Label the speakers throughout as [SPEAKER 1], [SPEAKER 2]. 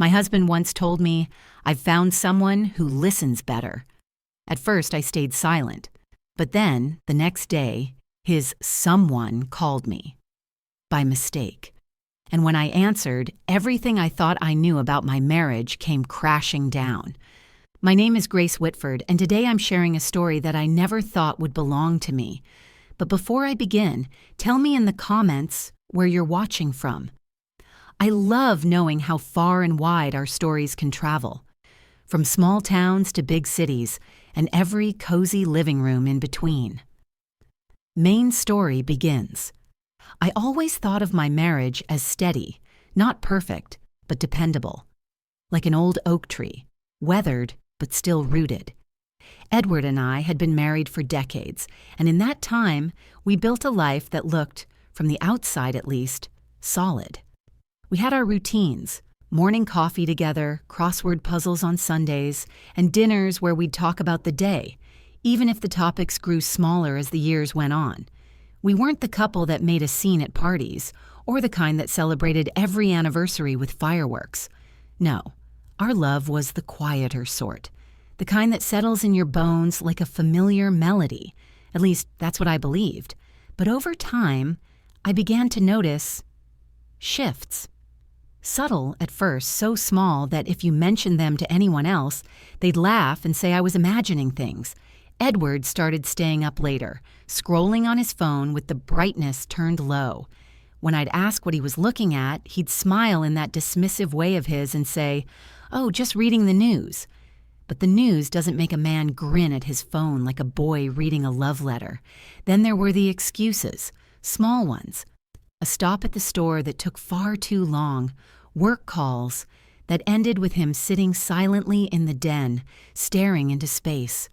[SPEAKER 1] My husband once told me, "I've found someone who listens better." At first, I stayed silent. But then, the next day, his someone called me. By mistake. And when I answered, everything I thought I knew about my marriage came crashing down. My name is Grace Whitford, and today I'm sharing a story that I never thought would belong to me. But before I begin, tell me in the comments where you're watching from. I love knowing how far and wide our stories can travel. From small towns to big cities, and every cozy living room in between. MAINE's story begins. I always thought of my marriage as steady, not perfect, but dependable. Like an old oak tree, weathered, but still rooted. Edward and I had been married for decades, and in that time, we built a life that looked, from the outside at least, solid. We had our routines, morning coffee together, crossword puzzles on Sundays, and dinners where we'd talk about the day, even if the topics grew smaller as the years went on. We weren't the couple that made a scene at parties, or the kind that celebrated every anniversary with fireworks. No, our love was the quieter sort, the kind that settles in your bones like a familiar melody. At least, that's what I believed. But over time, I began to notice shifts. Subtle at first, so small that if you mentioned them to anyone else, they'd laugh and say I was imagining things. Edward started staying up later, scrolling on his phone with the brightness turned low. When I'd ask what he was looking at, he'd smile in that dismissive way of his and say, "Oh, just reading the news." But the news doesn't make a man grin at his phone like a boy reading a love letter. Then there were the excuses, small ones. A stop at the store that took far too long, work calls that ended with him sitting silently in the den, staring into space.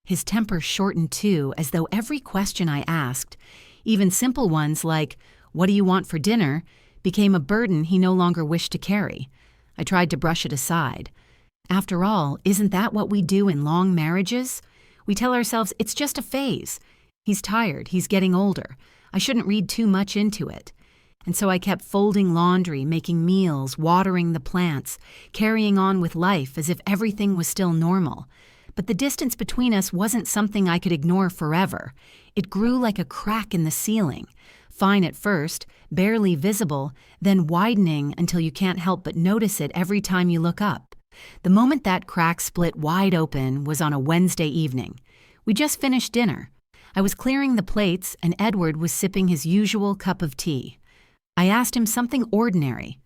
[SPEAKER 1] His temper shortened too, as though every question I asked, even simple ones like, "What do you want for dinner?" became a burden he no longer wished to carry. I tried to brush it aside. After all, isn't that what we do in long marriages? We tell ourselves it's just a phase. He's tired, he's getting older. I shouldn't read too much into it. And so I kept folding laundry, making meals, watering the plants, carrying on with life as if everything was still normal. But the distance between us wasn't something I could ignore forever. It grew like a crack in the ceiling, fine at first, barely visible, then widening until you can't help but notice it every time you look up. The moment that crack split wide open was on a Wednesday evening. We just finished dinner. I was clearing the plates, and Edward was sipping his usual cup of tea. I asked him something ordinary.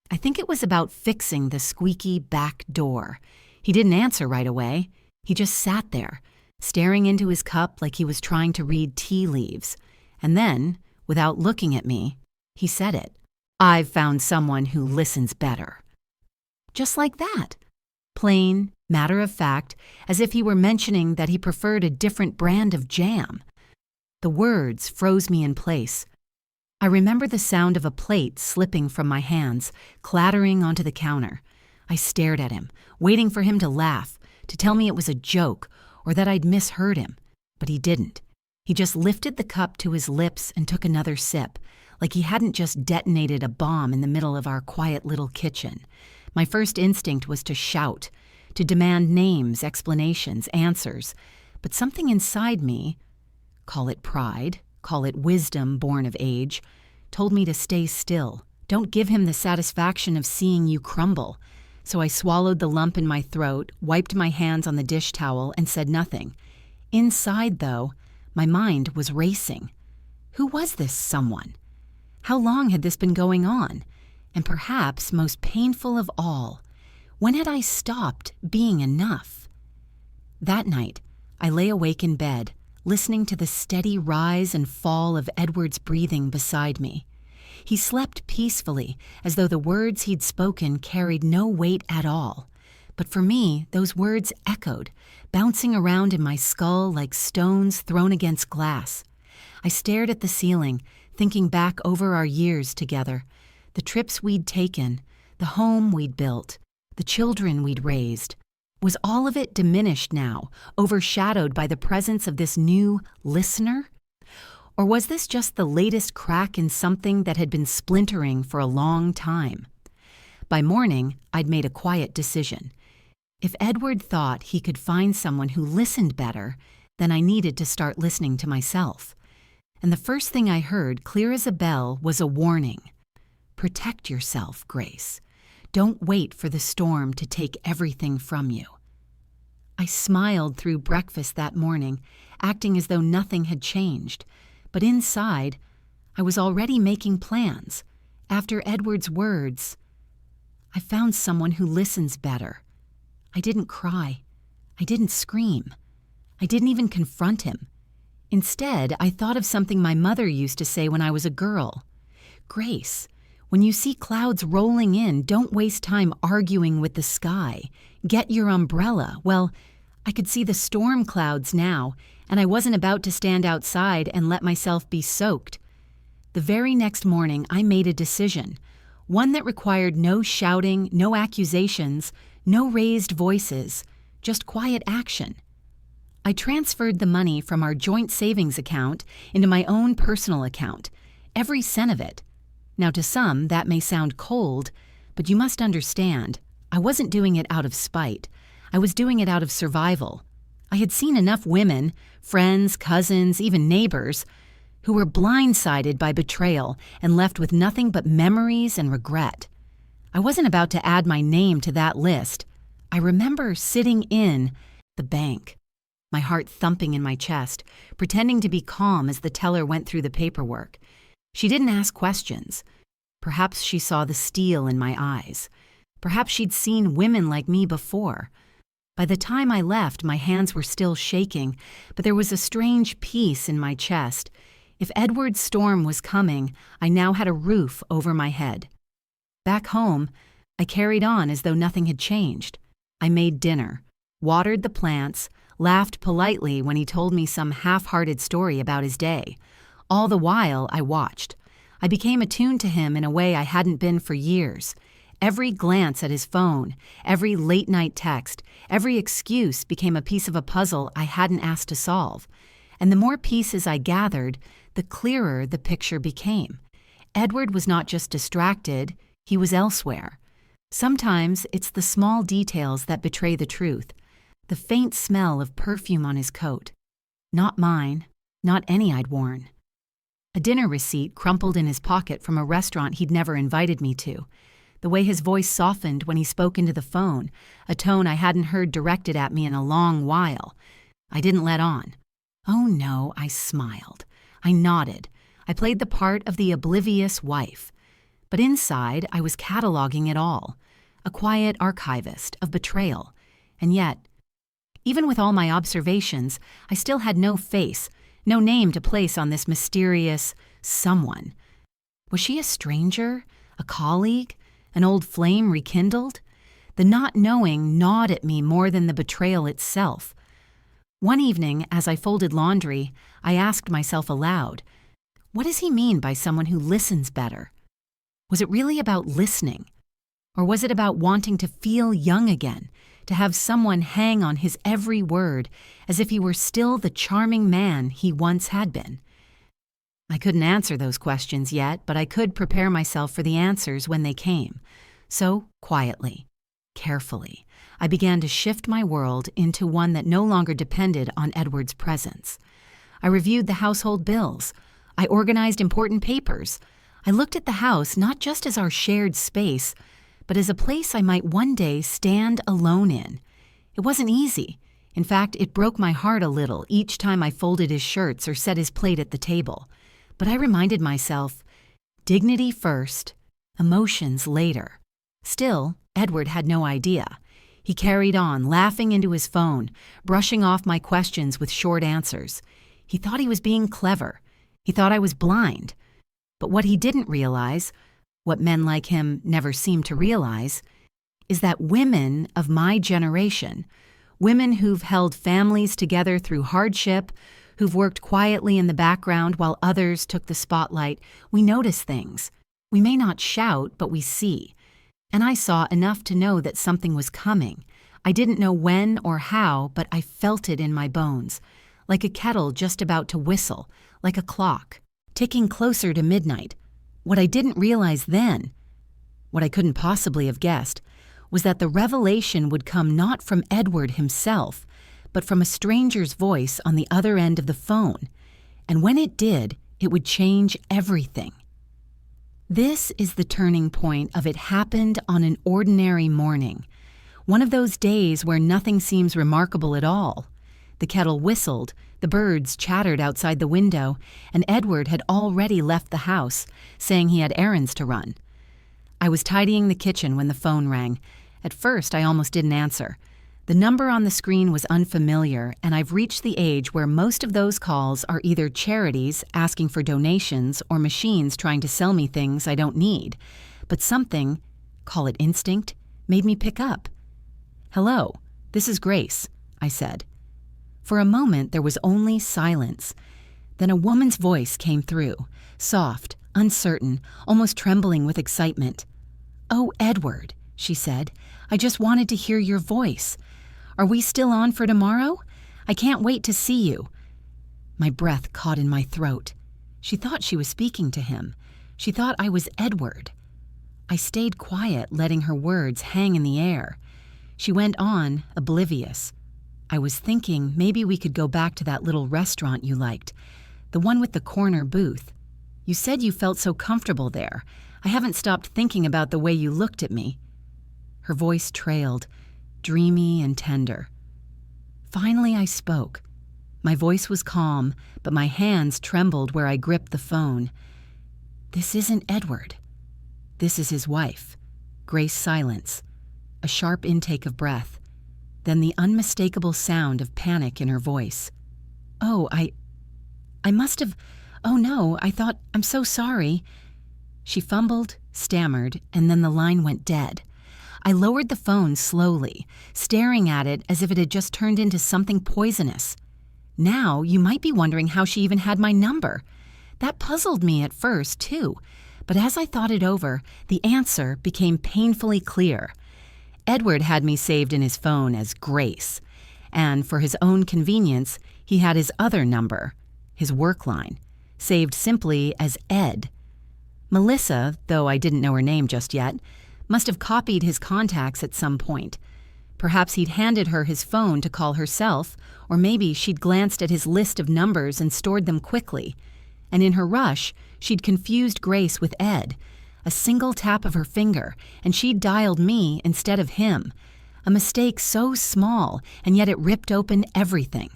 [SPEAKER 1] I think it was about fixing the squeaky back door. He didn't answer right away. He just sat there, staring into his cup like he was trying to read tea leaves. And then, without looking at me, he said it. "I've found someone who listens better." Just like that. Plain, matter of fact, as if he were mentioning that he preferred a different brand of jam. The words froze me in place. I remember the sound of a plate slipping from my hands, clattering onto the counter. I stared at him, waiting for him to laugh, to tell me it was a joke, or that I'd misheard him. But he didn't. He just lifted the cup to his lips and took another sip, like he hadn't just detonated a bomb in the middle of our quiet little kitchen. My first instinct was to shout, to demand names, explanations, answers. But something inside me, call it pride, call it wisdom born of age, told me to stay still. Don't give him the satisfaction of seeing you crumble. So I swallowed the lump in my throat, wiped my hands on the dish towel, and said nothing. Inside, though, my mind was racing. Who was this someone? How long had this been going on? And perhaps most painful of all, when had I stopped being enough? That night, I lay awake in bed, listening to the steady rise and fall of Edward's breathing beside me. He slept peacefully, as though the words he'd spoken carried no weight at all. But for me, those words echoed, bouncing around in my skull like stones thrown against glass. I stared at the ceiling, thinking back over our years together, the trips we'd taken, the home we'd built, the children we'd raised. Was all of it diminished now, overshadowed by the presence of this new listener? Or was this just the latest crack in something that had been splintering for a long time? By morning, I'd made a quiet decision. If Edward thought he could find someone who listened better, then I needed to start listening to myself. And the first thing I heard, clear as a bell, was a warning. Protect yourself, Grace. Don't wait for the storm to take everything from you. I smiled through breakfast that morning, acting as though nothing had changed. But inside, I was already making plans. After Edward's words, I found someone who listens better. I didn't cry. I didn't scream. I didn't even confront him. Instead, I thought of something my mother used to say when I was a girl. Grace, when you see clouds rolling in, don't waste time arguing with the sky. Get your umbrella. Well, I could see the storm clouds now, and I wasn't about to stand outside and let myself be soaked. The very next morning, I made a decision, one that required no shouting, no accusations, no raised voices, just quiet action. I transferred the money from our joint savings account into my own personal account, every cent of it. Now, to some, that may sound cold, but you must understand, I wasn't doing it out of spite. I was doing it out of survival. I had seen enough women, friends, cousins, even neighbors, who were blindsided by betrayal and left with nothing but memories and regret. I wasn't about to add my name to that list. I remember sitting in the bank, my heart thumping in my chest, pretending to be calm as the teller went through the paperwork. She didn't ask questions. Perhaps she saw the steel in my eyes. Perhaps she'd seen women like me before. By the time I left, my hands were still shaking, but there was a strange peace in my chest. If Edward's storm was coming, I now had a roof over my head. Back home, I carried on as though nothing had changed. I made dinner, watered the plants, laughed politely when he told me some half-hearted story about his day. All the while, I watched. I became attuned to him in a way I hadn't been for years. Every glance at his phone, every late-night text, every excuse became a piece of a puzzle I hadn't asked to solve. And the more pieces I gathered, the clearer the picture became. Edward was not just distracted, he was elsewhere. Sometimes it's the small details that betray the truth. The faint smell of perfume on his coat. Not mine, not any I'd worn. A dinner receipt crumpled in his pocket from a restaurant he'd never invited me to. The way his voice softened when he spoke into the phone, a tone I hadn't heard directed at me in a long while. I didn't let on. Oh no, I smiled. I nodded. I played the part of the oblivious wife. But inside, I was cataloging it all. A quiet archivist of betrayal. And yet, even with all my observations, I still had no face, no name to place on this mysterious someone. Was she a stranger? A colleague? An old flame rekindled? The not knowing gnawed at me more than the betrayal itself. One evening, as I folded laundry, I asked myself aloud, what does he mean by someone who listens better? Was it really about listening? Or was it about wanting to feel young again, to have someone hang on his every word as if he were still the charming man he once had been? I couldn't answer those questions yet, but I could prepare myself for the answers when they came. So, quietly, carefully, I began to shift my world into one that no longer depended on Edward's presence. I reviewed the household bills. I organized important papers. I looked at the house not just as our shared space, but as a place I might one day stand alone in. It wasn't easy. In fact, it broke my heart a little each time I folded his shirts or set his plate at the table. But I reminded myself, dignity first, emotions later. Still, Edward had no idea. He carried on, laughing into his phone, brushing off my questions with short answers. He thought he was being clever. He thought I was blind. But what he didn't realize, what men like him never seem to realize, is that women of my generation, women who've held families together through hardship, who've worked quietly in the background while others took the spotlight, we notice things. We may not shout, but we see. And I saw enough to know that something was coming. I didn't know when or how, but I felt it in my bones, like a kettle just about to whistle, like a clock, ticking closer to midnight. What I didn't realize then What I couldn't possibly have guessed was that the revelation would come not from Edward himself, but from a stranger's voice on the other end of the phone. And when it did, it would change everything. This is the turning point of it happened on an ordinary morning. One of those days where nothing seems remarkable at all. The kettle whistled, the birds chattered outside the window, and Edward had already left the house, saying he had errands to run. I was tidying the kitchen when the phone rang. At first, I almost didn't answer. The number on the screen was unfamiliar, and I've reached the age where most of those calls are either charities asking for donations or machines trying to sell me things I don't need. But something, call it instinct, made me pick up. "Hello, this is Grace," I said. For a moment, there was only silence. Then a woman's voice came through, soft, uncertain, almost trembling with excitement. "Oh, Edward," she said, "I just wanted to hear your voice. Are we still on for tomorrow? I can't wait to see you." My breath caught in my throat. She thought she was speaking to him. She thought I was Edward. I stayed quiet, letting her words hang in the air. She went on, oblivious. "I was thinking maybe we could go back to that little restaurant you liked, the one with the corner booth. You said you felt so comfortable there. I haven't stopped thinking about the way you looked at me." Her voice trailed, dreamy and tender. Finally, I spoke. My voice was calm, but my hands trembled where I gripped the phone. "This isn't Edward. This is his wife." Grace silence. A sharp intake of breath. Then the unmistakable sound of panic in her voice. "Oh, I must have... Oh no, I thought... I'm so sorry." She fumbled, stammered, and then the line went dead. I lowered the phone slowly, staring at it as if it had just turned into something poisonous. Now, you might be wondering how she even had my number. That puzzled me at first, too. But as I thought it over, the answer became painfully clear. Edward had me saved in his phone as Grace, and for his own convenience, he had his other number, his work line, saved simply as Ed. Melissa, though I didn't know her name just yet, must have copied his contacts at some point. Perhaps he'd handed her his phone to call herself, or maybe she'd glanced at his list of numbers and stored them quickly. And in her rush, she'd confused Grace with Ed. A single tap of her finger, and she'd dialed me instead of him. A mistake so small, and yet it ripped open everything.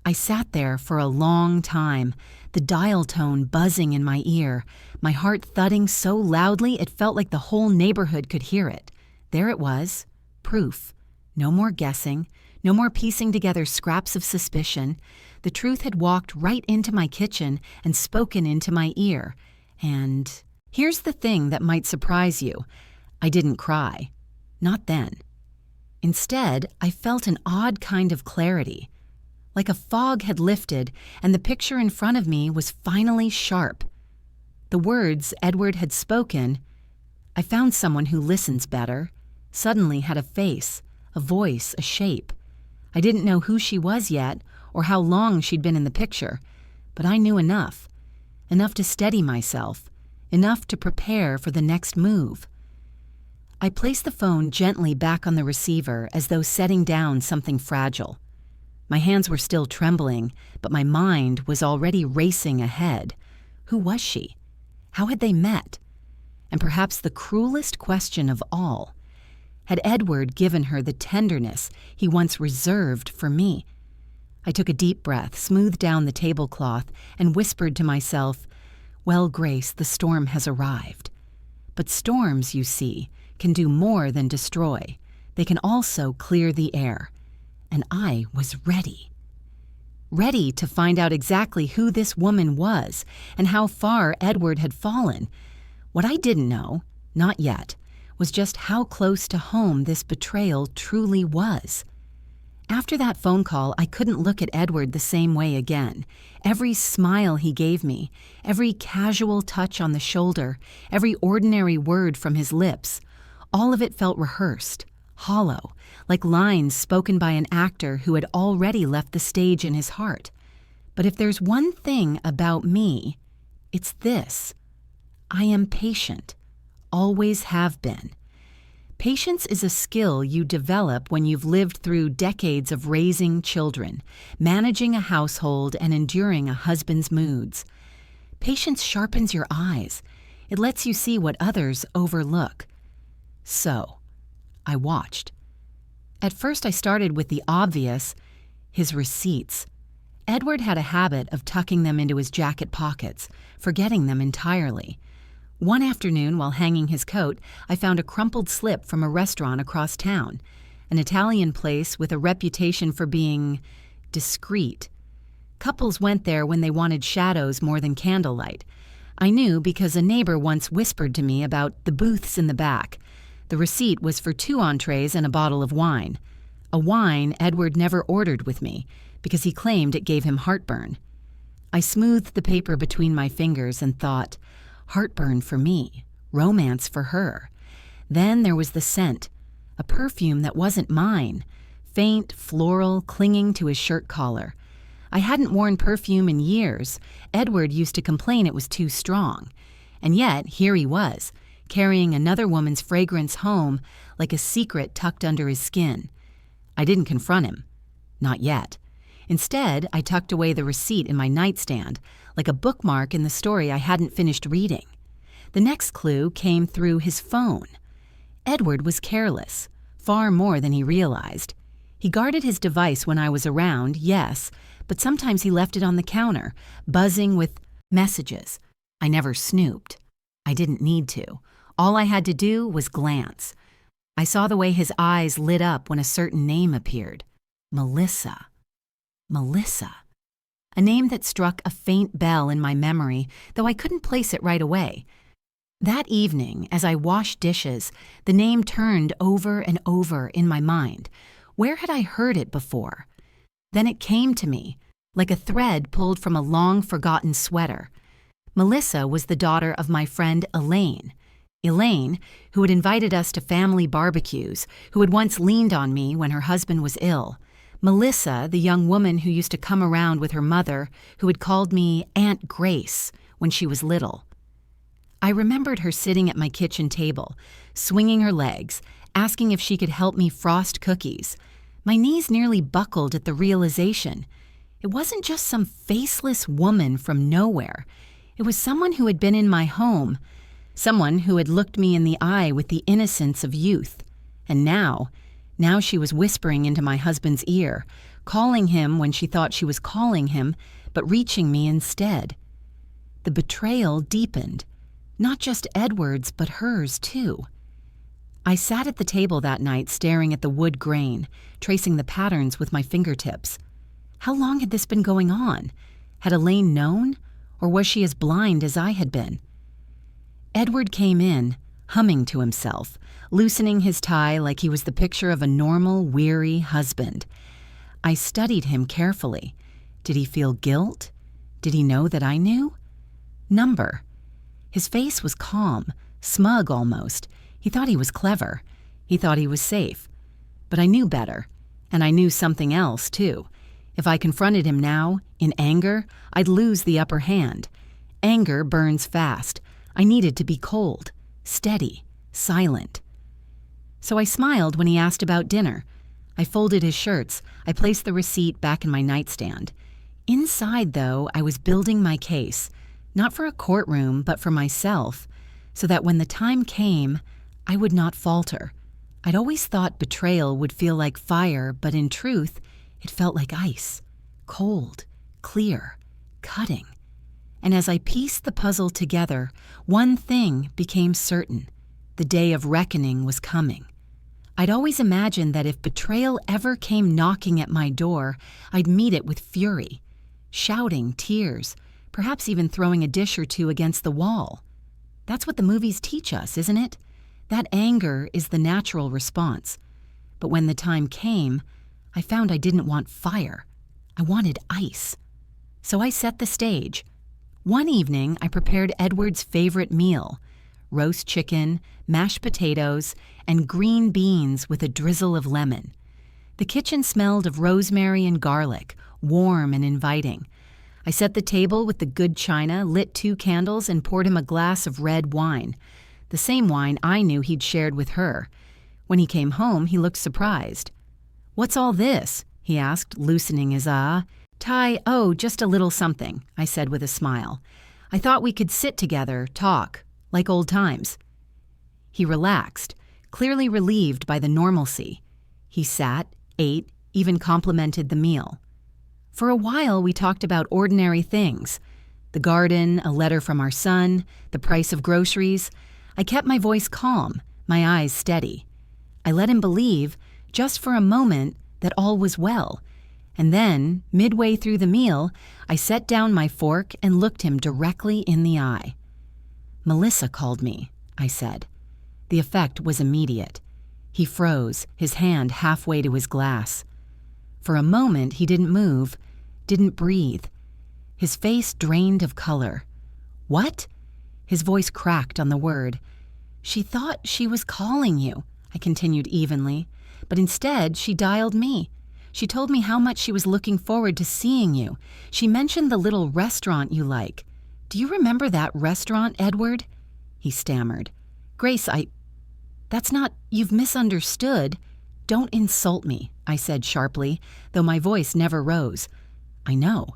[SPEAKER 1] I sat there for a long time, the dial tone buzzing in my ear, my heart thudding so loudly it felt like the whole neighborhood could hear it. There it was, proof. No more guessing, no more piecing together scraps of suspicion. The truth had walked right into my kitchen and spoken into my ear. And here's the thing that might surprise you. I didn't cry. Not then. Instead, I felt an odd kind of clarity. Like a fog had lifted, and the picture in front of me was finally sharp. The words Edward had spoken, "I found someone who listens better," suddenly had a face, a voice, a shape. I didn't know who she was yet, or how long she'd been in the picture, but I knew enough to steady myself, enough to prepare for the next move. I placed the phone gently back on the receiver as though setting down something fragile. My hands were still trembling, but my mind was already racing ahead. Who was she? How had they met? And perhaps the cruelest question of all, had Edward given her the tenderness he once reserved for me? I took a deep breath, smoothed down the tablecloth, and whispered to myself, "Well, Grace, the storm has arrived." But storms, you see, can do more than destroy. They can also clear the air. And I was ready. Ready to find out exactly who this woman was and how far Edward had fallen. What I didn't know, not yet, was just how close to home this betrayal truly was. After that phone call, I couldn't look at Edward the same way again. Every smile he gave me, every casual touch on the shoulder, every ordinary word from his lips, all of it felt rehearsed, hollow, like lines spoken by an actor who had already left the stage in his heart. But if there's one thing about me, it's this. I am patient. always have been. Patience is a skill you develop when you've lived through decades of raising children, managing a household, and enduring a husband's moods. Patience sharpens your eyes. It lets you see what others overlook. So, I watched. At first, I started with the obvious, his receipts. Edward had a habit of tucking them into his jacket pockets, forgetting them entirely. One afternoon, while hanging his coat, I found a crumpled slip from a restaurant across town, an Italian place with a reputation for being discreet. Couples went there when they wanted shadows more than candlelight. I knew because a neighbor once whispered to me about the booths in the back. The receipt was for 2 entrees and a bottle of wine. A wine Edward never ordered with me because he claimed it gave him heartburn. I smoothed the paper between my fingers and thought, heartburn for me, romance for her. Then there was the scent, a perfume that wasn't mine, faint, floral, clinging to his shirt collar. I hadn't worn perfume in years. Edward used to complain it was too strong. And yet, here he was, carrying another woman's fragrance home like a secret tucked under his skin. I didn't confront him. Not yet. Instead, I tucked away the receipt in my nightstand, like a bookmark in the story I hadn't finished reading. The next clue came through his phone. Edward was careless, far more than he realized. He guarded his device when I was around, yes, but sometimes he left it on the counter, buzzing with messages. I never snooped. I didn't need to. All I had to do was glance. I saw the way his eyes lit up when a certain name appeared. Melissa. Melissa. A name that struck a faint bell in my memory, though I couldn't place it right away. That evening, as I washed dishes, the name turned over and over in my mind. Where had I heard it before? Then it came to me, like a thread pulled from a long-forgotten sweater. Melissa was the daughter of my friend Elaine. Elaine, who had invited us to family barbecues, who had once leaned on me when her husband was ill. Melissa, the young woman who used to come around with her mother, who had called me Aunt Grace when she was little. I remembered her sitting at my kitchen table, swinging her legs, asking if she could help me frost cookies. My knees nearly buckled at the realization. It wasn't just some faceless woman from nowhere. It was someone who had been in my home, someone who had looked me in the eye with the innocence of youth. And now she was whispering into my husband's ear, calling him when she thought she was calling him, but reaching me instead. The betrayal deepened. Not just Edward's, but hers too. I sat at the table that night staring at the wood grain, tracing the patterns with my fingertips. How long had this been going on? Had Elaine known? Or was she as blind as I had been? Edward came in, humming to himself, loosening his tie like he was the picture of a normal, weary husband. I studied him carefully. Did he feel guilt? Did he know that I knew? Number. His face was calm, smug almost. He thought he was clever. He thought he was safe. But I knew better, and I knew something else, too. If I confronted him now, in anger, I'd lose the upper hand. Anger burns fast. I needed to be cold, steady, silent. So I smiled when he asked about dinner. I folded his shirts. I placed the receipt back in my nightstand. Inside, though, I was building my case, not for a courtroom, but for myself, so that when the time came, I would not falter. I'd always thought betrayal would feel like fire, but in truth, it felt like ice, cold, clear, cutting. And as I pieced the puzzle together, one thing became certain. The day of reckoning was coming. I'd always imagined that if betrayal ever came knocking at my door, I'd meet it with fury, shouting, tears, perhaps even throwing a dish or two against the wall. That's what the movies teach us, isn't it? That anger is the natural response. But when the time came, I found I didn't want fire. I wanted ice. So I set the stage. One evening, I prepared Edward's favorite meal, roast chicken, mashed potatoes, and green beans with a drizzle of lemon. The kitchen smelled of rosemary and garlic, warm and inviting. I set the table with the good china, lit 2 candles, and poured him a glass of red wine. the same wine I knew he'd shared with her. When he came home, he looked surprised. "What's all this?" he asked, loosening his tie. "Oh, just a little something," I said with a smile. "I thought we could sit together, talk, like old times." He relaxed, clearly relieved by the normalcy. He sat, ate, even complimented the meal. For a while, we talked about ordinary things. The garden, a letter from our son, the price of groceries. I kept my voice calm, my eyes steady. I let him believe, just for a moment, that all was well. And then, midway through the meal, I set down my fork and looked him directly in the eye. "Melissa called me," I said. The effect was immediate. He froze, his hand halfway to his glass. For a moment, he didn't move, didn't breathe. His face drained of color. "What?" His voice cracked on the word. "She thought she was calling you," I continued evenly, "but instead she dialed me. She told me how much she was looking forward to seeing you. She mentioned the little restaurant you like. Do you remember that restaurant, Edward?" He stammered. "Grace, That's not, you've misunderstood." "Don't insult me," I said sharply, though my voice never rose. "I know.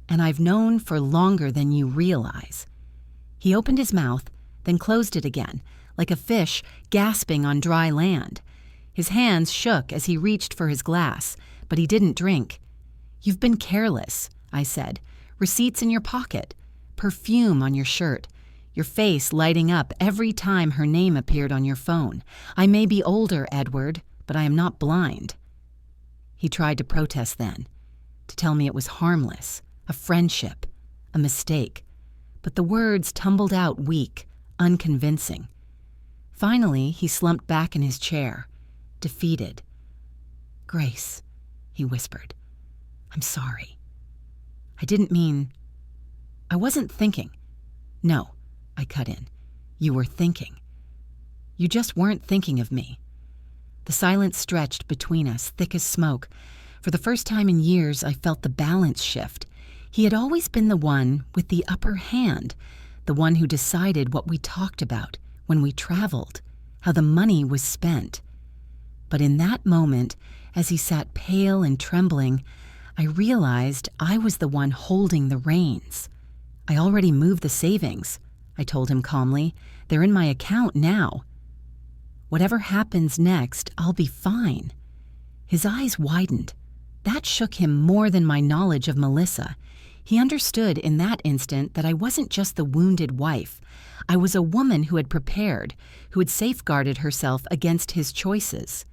[SPEAKER 1] And I've known for longer than you realize." He opened his mouth, then closed it again, like a fish gasping on dry land. His hands shook as he reached for his glass, but he didn't drink. "You've been careless," I said. "Receipts in your pocket, perfume on your shirt, your face lighting up every time her name appeared on your phone. I may be older, Edward, but I am not blind." He tried to protest then, to tell me it was harmless, a friendship, a mistake. But the words tumbled out weak, unconvincing. Finally, he slumped back in his chair, defeated. "Grace," he whispered, "I'm sorry. I didn't mean... I wasn't thinking." "No," I cut in. "You were thinking. You just weren't thinking of me." The silence stretched between us, thick as smoke. For the first time in years, I felt the balance shift. He had always been the one with the upper hand, the one who decided what we talked about, when we traveled, how the money was spent. But in that moment, as he sat pale and trembling, I realized I was the one holding the reins. "I already moved the savings," I told him calmly. "They're in my account now. Whatever happens next, I'll be fine." His eyes widened. That shook him more than my knowledge of Melissa. He understood in that instant that I wasn't just the wounded wife. I was a woman who had prepared, who had safeguarded herself against his choices.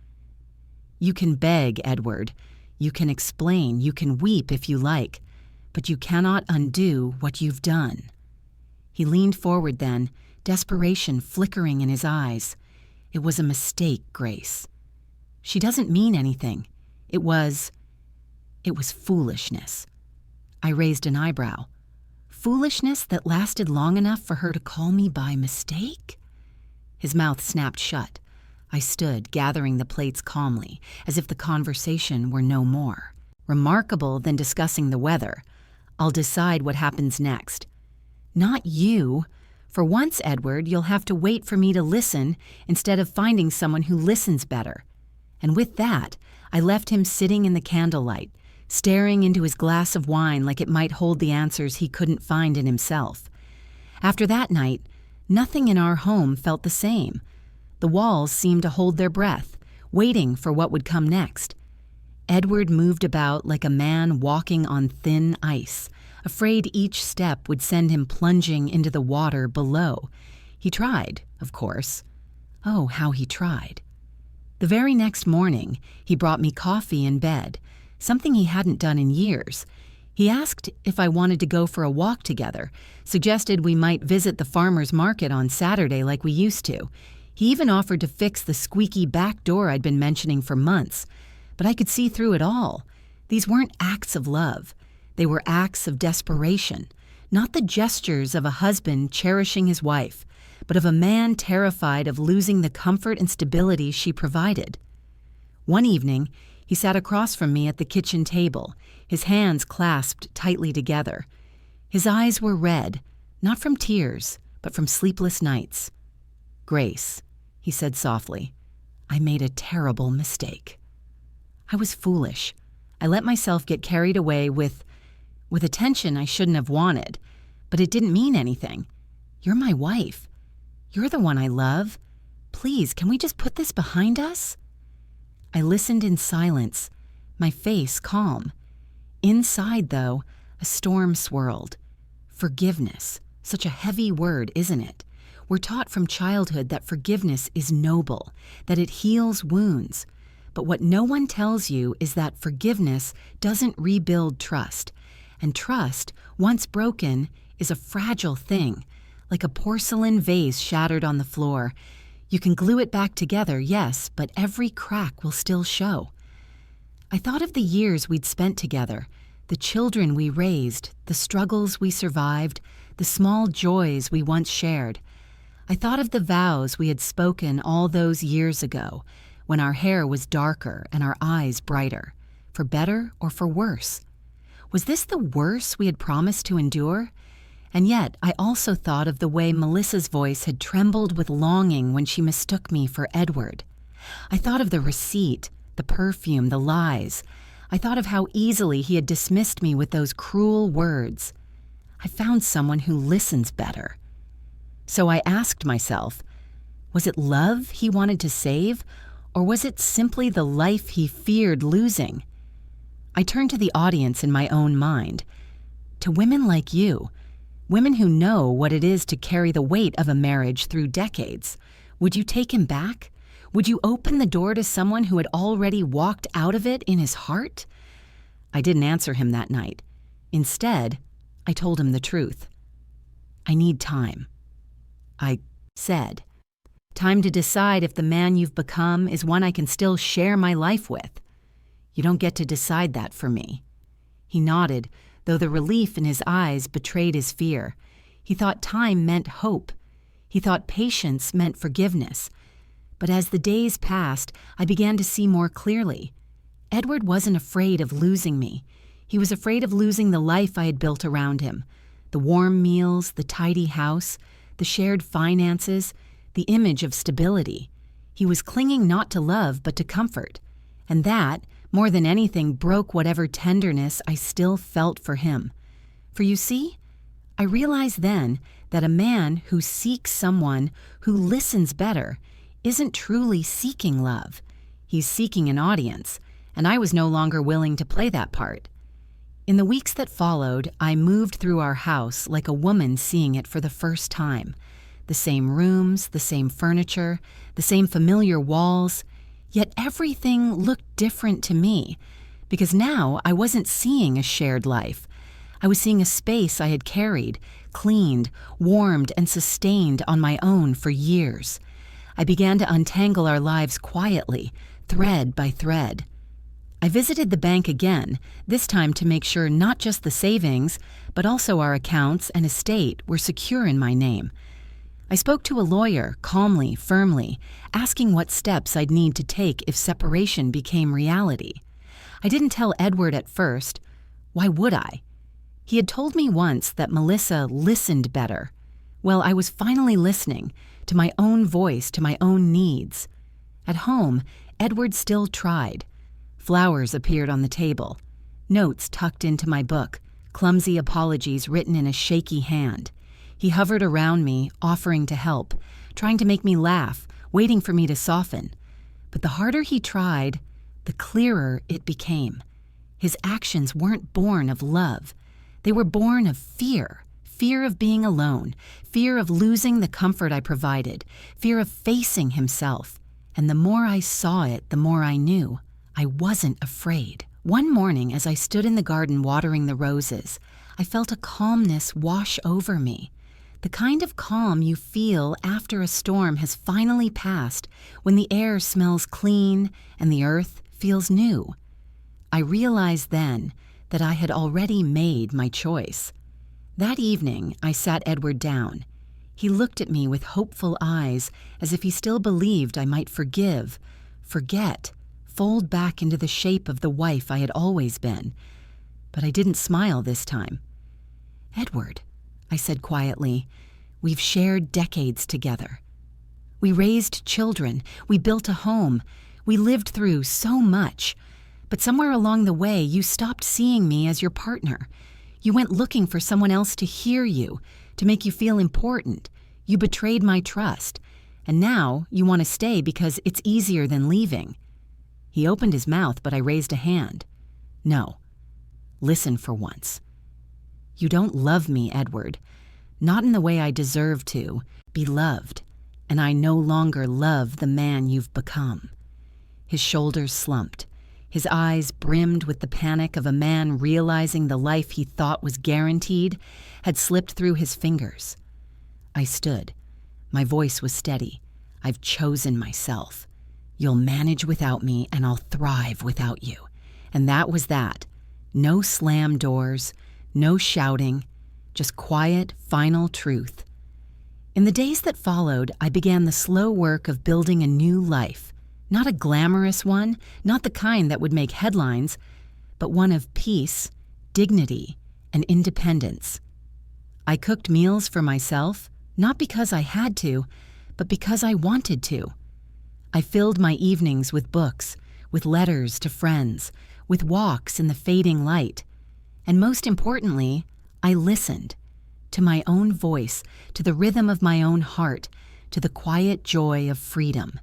[SPEAKER 1] "You can beg, Edward. You can explain. You can weep if you like. But you cannot undo what you've done." He leaned forward then, desperation flickering in his eyes. "It was a mistake, Grace. She doesn't mean anything. It was foolishness." I raised an eyebrow. Foolishness that lasted long enough for her to call me by mistake? His mouth snapped shut. I stood, gathering the plates calmly, as if the conversation were no more. Remarkable than discussing the weather. I'll decide what happens next. Not you. For once, Edward, you'll have to wait for me to listen instead of finding someone who listens better. And with that, I left him sitting in the candlelight, staring into his glass of wine like it might hold the answers he couldn't find in himself. After that night, nothing in our home felt the same. The walls seemed to hold their breath, waiting for what would come next. Edward moved about like a man walking on thin ice, afraid each step would send him plunging into the water below. He tried, of course. Oh, how he tried. The very next morning, he brought me coffee in bed, something he hadn't done in years. He asked if I wanted to go for a walk together, suggested we might visit the farmer's market on Saturday like we used to. He even offered to fix the squeaky back door I'd been mentioning for months. But I could see through it all. These weren't acts of love. They were acts of desperation, not the gestures of a husband cherishing his wife, but of a man terrified of losing the comfort and stability she provided. One evening, he sat across from me at the kitchen table, his hands clasped tightly together. His eyes were red, not from tears, but from sleepless nights. "Grace," he said softly, "I made a terrible mistake." I was foolish. I let myself get carried away with attention I shouldn't have wanted, but it didn't mean anything. You're my wife. You're the one I love. Please, can we just put this behind us? I listened in silence, my face calm. Inside, though, a storm swirled. Forgiveness, such a heavy word, isn't it? We're taught from childhood that forgiveness is noble, that it heals wounds. But what no one tells you is that forgiveness doesn't rebuild trust. And trust, once broken, is a fragile thing, like a porcelain vase shattered on the floor. You can glue it back together, yes, but every crack will still show. I thought of the years we'd spent together, the children we raised, the struggles we survived, the small joys we once shared. I thought of the vows we had spoken all those years ago, when our hair was darker and our eyes brighter, for better or for worse. Was this the worse we had promised to endure? And yet I also thought of the way Melissa's voice had trembled with longing when she mistook me for Edward. I thought of the receipt, the perfume, the lies. I thought of how easily he had dismissed me with those cruel words. I found someone who listens better. So I asked myself, was it love he wanted to save, or was it simply the life he feared losing? I turned to the audience in my own mind. To women like you, women who know what it is to carry the weight of a marriage through decades, would you take him back? Would you open the door to someone who had already walked out of it in his heart? I didn't answer him that night. Instead, I told him the truth. I need time. I said, time to decide if the man you've become is one I can still share my life with. You don't get to decide that for me. He nodded, though the relief in his eyes betrayed his fear. He thought time meant hope. He thought patience meant forgiveness. But as the days passed, I began to see more clearly. Edward wasn't afraid of losing me. He was afraid of losing the life I had built around him. The warm meals, the tidy house, the shared finances, the image of stability. He was clinging not to love, but to comfort. And that, more than anything, broke whatever tenderness I still felt for him. For you see, I realized then that a man who seeks someone who listens better isn't truly seeking love. He's seeking an audience, and I was no longer willing to play that part. In the weeks that followed, I moved through our house like a woman seeing it for the first time. The same rooms, the same furniture, the same familiar walls, yet everything looked different to me, because now I wasn't seeing a shared life. I was seeing a space I had carried, cleaned, warmed, and sustained on my own for years. I began to untangle our lives quietly, thread by thread. I visited the bank again, this time to make sure not just the savings, but also our accounts and estate were secure in my name. I spoke to a lawyer, calmly, firmly, asking what steps I'd need to take if separation became reality. I didn't tell Edward at first. Why would I? He had told me once that Melissa listened better. Well, I was finally listening, to my own voice, to my own needs. At home, Edward still tried. Flowers appeared on the table, notes tucked into my book, clumsy apologies written in a shaky hand. He hovered around me, offering to help, trying to make me laugh, waiting for me to soften. But the harder he tried, the clearer it became. His actions weren't born of love. They were born of fear. Fear of being alone, fear of losing the comfort I provided, fear of facing himself. And the more I saw it, the more I knew. I wasn't afraid. One morning, as I stood in the garden watering the roses, I felt a calmness wash over me. The kind of calm you feel after a storm has finally passed, when the air smells clean and the earth feels new. I realized then that I had already made my choice. That evening, I sat Edward down. He looked at me with hopeful eyes, as if he still believed I might forgive, forget, fold back into the shape of the wife I had always been. But I didn't smile this time. "Edward," I said quietly, "we've shared decades together. We raised children. We built a home. We lived through so much. But somewhere along the way, you stopped seeing me as your partner. You went looking for someone else to hear you, to make you feel important. You betrayed my trust. And now you want to stay because it's easier than leaving. He opened his mouth, but I raised a hand. No. Listen for once. You don't love me, Edward. Not in the way I deserve to be loved. And I no longer love the man you've become. His shoulders slumped. His eyes brimmed with the panic of a man realizing the life he thought was guaranteed had slipped through his fingers. I stood. My voice was steady. I've chosen myself. You'll manage without me, and I'll thrive without you. And that was that. No slam doors, no shouting, just quiet, final truth. In the days that followed, I began the slow work of building a new life. Not a glamorous one, not the kind that would make headlines, but one of peace, dignity, and independence. I cooked meals for myself, not because I had to, but because I wanted to. I filled my evenings with books, with letters to friends, with walks in the fading light. And most importantly, I listened to my own voice, to the rhythm of my own heart, to the quiet joy of freedom.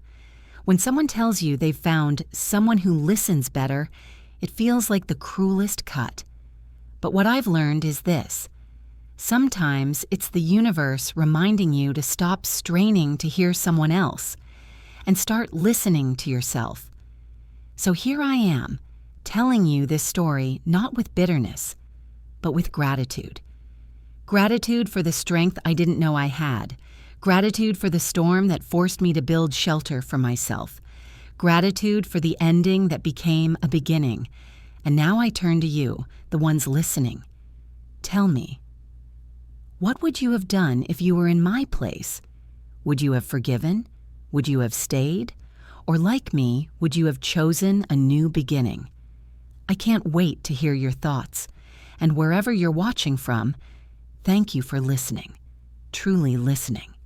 [SPEAKER 1] When someone tells you they've found someone who listens better, it feels like the cruelest cut. But what I've learned is this. Sometimes it's the universe reminding you to stop straining to hear someone else and start listening to yourself. So here I am, telling you this story not with bitterness, but with gratitude. Gratitude for the strength I didn't know I had. Gratitude for the storm that forced me to build shelter for myself. Gratitude for the ending that became a beginning. And now I turn to you, the ones listening. Tell me, what would you have done if you were in my place? Would you have forgiven? Would you have stayed? Or like me, would you have chosen a new beginning? I can't wait to hear your thoughts. And wherever you're watching from, thank you for listening, truly listening.